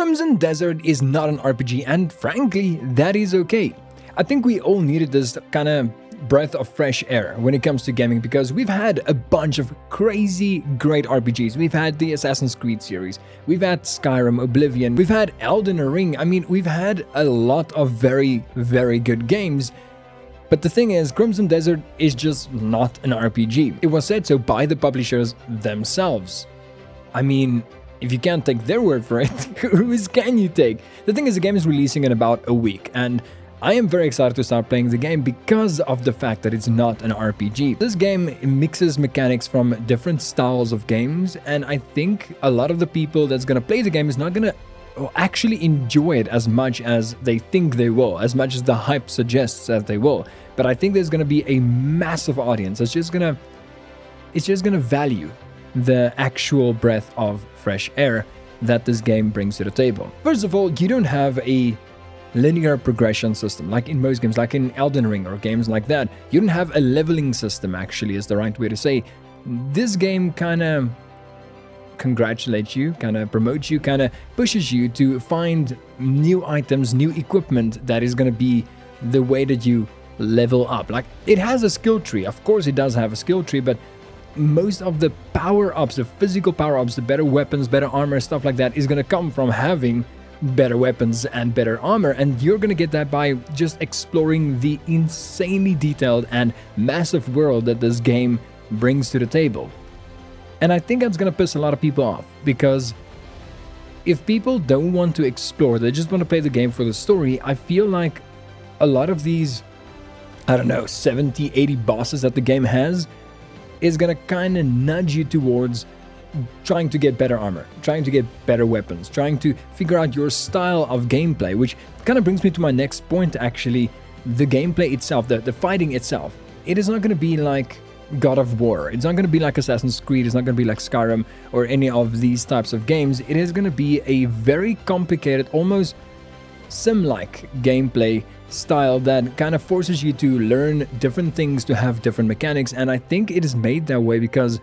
Crimson Desert is not an RPG, and frankly, that is okay. I think we all needed this kind of breath of fresh air when it comes to gaming, because we've had a bunch of crazy great RPGs. We've had the Assassin's Creed series, we've had Skyrim, Oblivion, we've had Elden Ring. I mean, we've had a lot of very, very good games. But the thing is, Crimson Desert is just not an RPG. It was said so by the publishers themselves. I mean, if you can't take their word for it, whose can you take? The thing is, the game is releasing in about a week, and I am very excited to start playing the game because of the fact that it's not an RPG. This game mixes mechanics from different styles of games, and I think a lot of the people that's gonna play the game is not gonna actually enjoy it as much as they think they will, as much as the hype suggests that they will. But I think there's gonna be a massive audience that's just gonna value the actual breath of fresh air that this game brings to the table. First of all, you don't have a linear progression system like in most games, like in Elden Ring or games like that. You don't have a leveling system, actually, is the right way to say. This game kind of congratulates you, kind of promotes you, kind of pushes you to find new items, new equipment that is going to be the way that you level up. Like, it has a skill tree. Of course it does have a skill tree, but most of the power-ups, the physical power-ups, the better weapons, better armor, stuff like that is going to come from having better weapons and better armor, and you're going to get that by just exploring the insanely detailed and massive world that this game brings to the table. And I think that's going to piss a lot of people off, because if people don't want to explore, they just want to play the game for the story, I feel like a lot of these, I don't know, 70, 80 bosses that the game has is going to kind of nudge you towards trying to get better armor, trying to get better weapons, trying to figure out your style of gameplay, which kind of brings me to my next point, actually. The gameplay itself, the fighting itself, it is not going to be like God of War. It's not going to be like Assassin's Creed. It's not going to be like Skyrim or any of these types of games. It is going to be a very complicated, almost sim-like gameplay style that kind of forces you to learn different things, to have different mechanics. And I think it is made that way because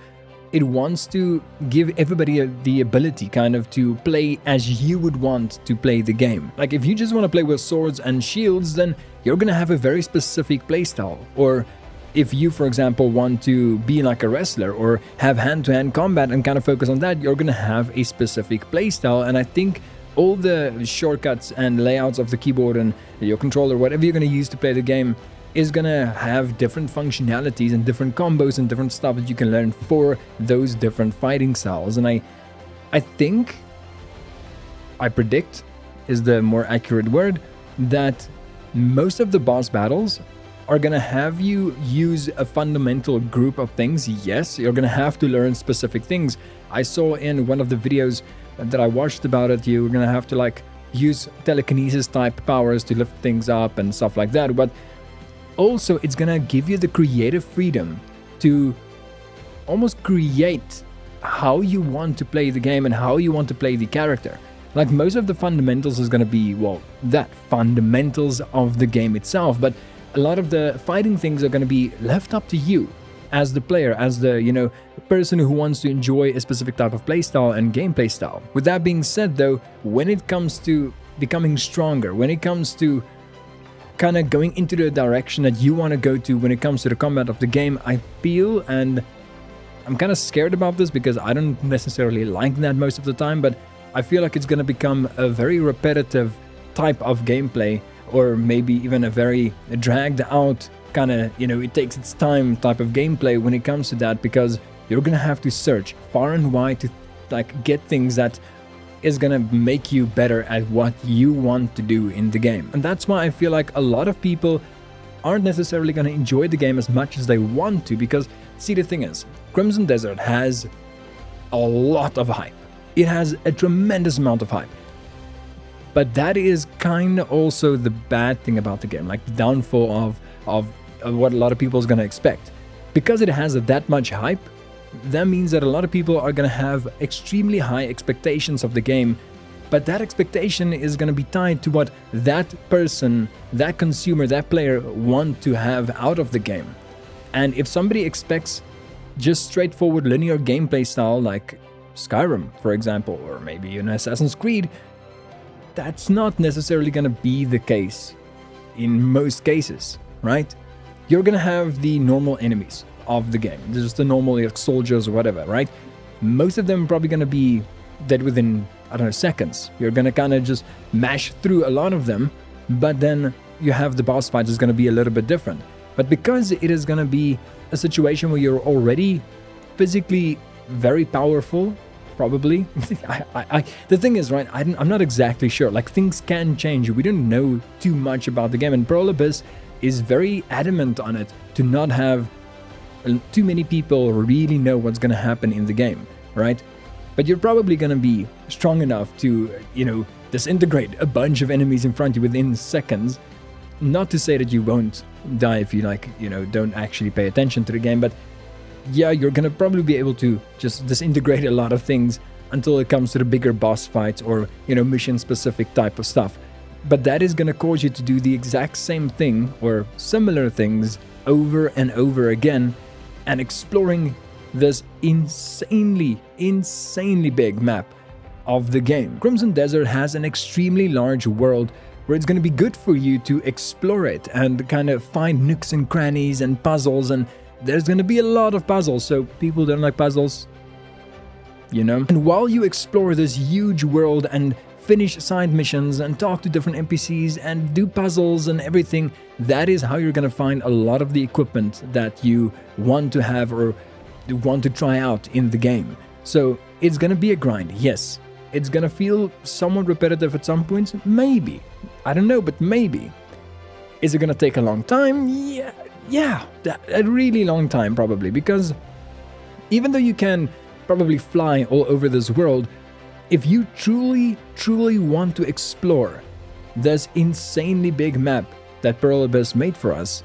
it wants to give everybody the ability kind of to play as you would want to play the game. Like, if you just want to play with swords and shields, then you're going to have a very specific playstyle. Or if you, for example, want to be like a wrestler or have hand-to-hand combat and kind of focus on that, you're going to have a specific playstyle. And I think all the shortcuts and layouts of the keyboard and your controller, whatever you're going to use to play the game, is going to have different functionalities and different combos and different stuff that you can learn for those different fighting styles. And I think, I predict is the more accurate word, that most of the boss battles are going to have you use a fundamental group of things. Yes, you're going to have to learn specific things. I saw in one of the videos that I watched about it, you're going to have to like use telekinesis type powers to lift things up and stuff like that. But also, it's going to give you the creative freedom to almost create how you want to play the game and how you want to play the character. Like, most of the fundamentals is going to be, well, that fundamentals of the game itself, but a lot of the fighting things are going to be left up to you as the player, as the, person who wants to enjoy a specific type of playstyle and gameplay style. With that being said, though, when it comes to becoming stronger, when it comes to kind of going into the direction that you want to go to when it comes to the combat of the game, I feel, and I'm kind of scared about this because I don't necessarily like that most of the time, but I feel like it's going to become a very repetitive type of gameplay, or maybe even a very dragged out kind of, it takes its time type of gameplay when it comes to that, because you're going to have to search far and wide to like get things that is going to make you better at what you want to do in the game. And that's why I feel like a lot of people aren't necessarily going to enjoy the game as much as they want to, because, see, the thing is, Crimson Desert has a lot of hype. It has a tremendous amount of hype. But that is kind of also the bad thing about the game, like the downfall of what a lot of people is going to expect. Because it has that much hype, that means that a lot of people are going to have extremely high expectations of the game, but that expectation is going to be tied to what that person, that consumer, that player want to have out of the game. And if somebody expects just straightforward linear gameplay style like Skyrim, for example, or maybe an Assassin's Creed, that's not necessarily going to be the case in most cases, right? You're going to have the normal enemies of the game, just the normal like, soldiers or whatever, right? Most of them are probably going to be dead within, I don't know, seconds. You're going to kind of just mash through a lot of them, but then you have the boss fight is going to be a little bit different. But because it is going to be a situation where you're already physically very powerful, probably. The thing is, right, I'm not exactly sure. Like, things can change. We don't know too much about the game, and Pearl Abyss is very adamant on it to not have too many people really know what's going to happen in the game, right? But you're probably going to be strong enough to, disintegrate a bunch of enemies in front of you within seconds. Not to say that you won't die if you, don't actually pay attention to the game, but yeah, you're going to probably be able to just disintegrate a lot of things until it comes to the bigger boss fights or, mission-specific type of stuff. But that is going to cause you to do the exact same thing or similar things over and over again, and exploring this insanely big map of the game. Crimson Desert has an extremely large world where it's going to be good for you to explore it and kind of find nooks and crannies and puzzles, and there's going to be a lot of puzzles, so people don't like puzzles, And while you explore this huge world and finish side missions and talk to different NPCs and do puzzles and everything, that is how you're going to find a lot of the equipment that you want to have or want to try out in the game. So it's going to be a grind, yes. It's going to feel somewhat repetitive at some points, maybe. I don't know, but maybe. Is it going to take a long time? Yeah, a really long time probably, because even though you can probably fly all over this world, if you truly want to explore this insanely big map that Pearl Abyss made for us,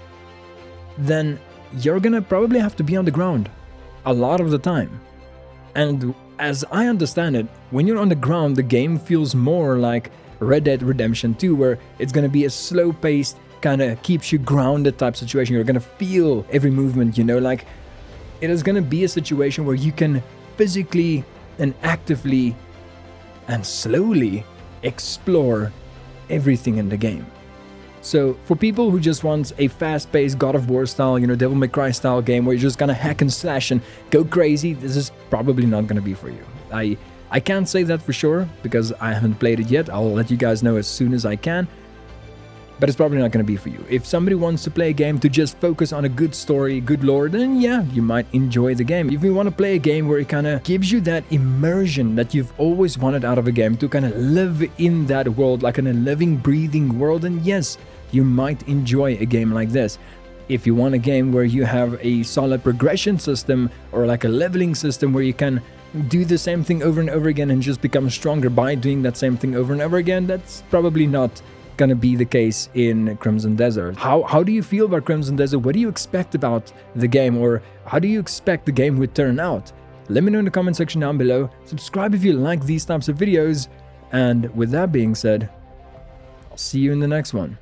then you're gonna probably have to be on the ground a lot of the time. And as I understand it, when you're on the ground, the game feels more like Red Dead Redemption 2, where it's gonna be a slow-paced, kind of keeps you grounded type situation. You're gonna feel every movement, like it is gonna be a situation where you can physically and actively and slowly explore everything in the game. So for people who just want a fast-paced God of War style, Devil May Cry style game where you're just gonna hack and slash and go crazy, this is probably not gonna be for you. I can't say that for sure because I haven't played it yet. I'll let you guys know as soon as I can. But it's probably not going to be for you. If somebody wants to play a game to just focus on a good story, good lore, then yeah, you might enjoy the game. If you want to play a game where it kind of gives you that immersion that you've always wanted out of a game, to kind of live in that world, like in a living, breathing world, then yes, you might enjoy a game like this. If you want a game where you have a solid progression system or like a leveling system where you can do the same thing over and over again and just become stronger by doing that same thing over and over again, that's probably not gonna be the case in Crimson Desert. How do you feel about Crimson Desert? What do you expect about the game, or how do you expect the game would turn out? Let me know in the comment section down below. Subscribe if you like these types of videos, and with that being said, I'll see you in the next one.